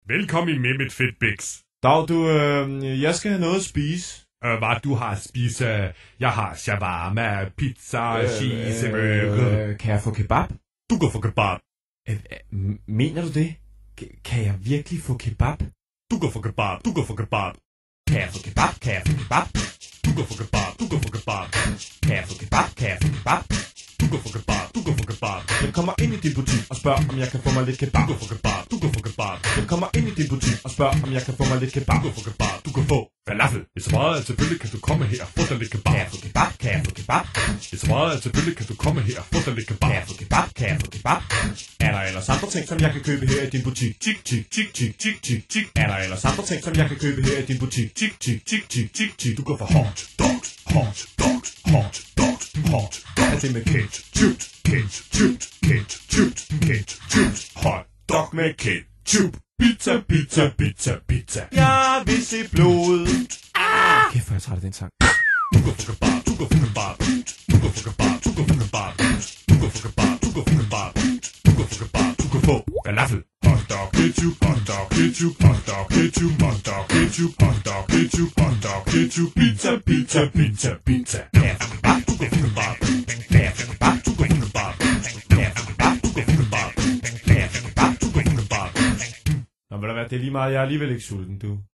Velkommen i Mehmet Fedtbæks. Dag, jeg skal have noget at spise. Hvad du har spist? Jeg har shawarma, pizza, cheeseburger. Kan jeg få kebab? Du kan få kebab. Mener du det? Kan jeg virkelig få kebab? Du kan få kebab. Du kan få kebab. Kan jeg få kebab? Kan jeg få kebab? Du kan få kebab. Du kan få kebab. Kan jeg få kebab? Kan jeg få kebab? Du kan få kebab. Du kan få kebab. Jeg kommer ind i din butik og spørger, om jeg kan få mig lidt kebab. Du kan få kebab. Du kan få kebab. Jeg kommer ind i din butik og spørger, om jeg kan få mig lidt kebab. Du kan få kebab. Du kan få falafel. Hvis meget er selvfølgelig, kan du komme her og få dig lidt kebab. Kan jeg få kebab? Kan jeg få kebab? Hvis meget er selvfølgelig, kan du komme her og få dig lidt kebab. Kan jeg få kebab? Kan jeg få kebab? Er der ellers andre ting, som jeg kan købe her i din butik? Tik, tik, tik, tik, tik, tik, tik. Er der ellers andre ting, som jeg kan købe her i din butik? Tik, tik, tik, tik, tik, tik. Du kan få hot dogs, hot dogs, hot dogs, hot dogs. Er det med ketchup, ketchup, ketchup, ketchup. Hot dog med ketchup. Pizza, pizza, pizza, pizza. Jeg vil se blod. Kæft, hvor jeg træt af den sang. Du kan få kebab, du kan få kebab. Du kan få kebab, du kan få kebab. Du kan få kebab, du kan få kebab. Du kan få kebab, du kan få falafel. Hot dog, ketchup, hot dog, ketchup, hot dog, ketchup, hot dog, ketchup, hot dog, ketchup, hot dog, ketchup. Pizza, pizza, pizza, pizza. Kan jeg få kebab? Du kan få kebab. Kan jeg få kebab? Du kan få kebab. Kan jeg få kebab? Du kan få kebab. Kan jeg få kebab? Du kan få kebab. Nå, ved du hvad, det er lige meget, jeg er alligevel ikke sulten, du.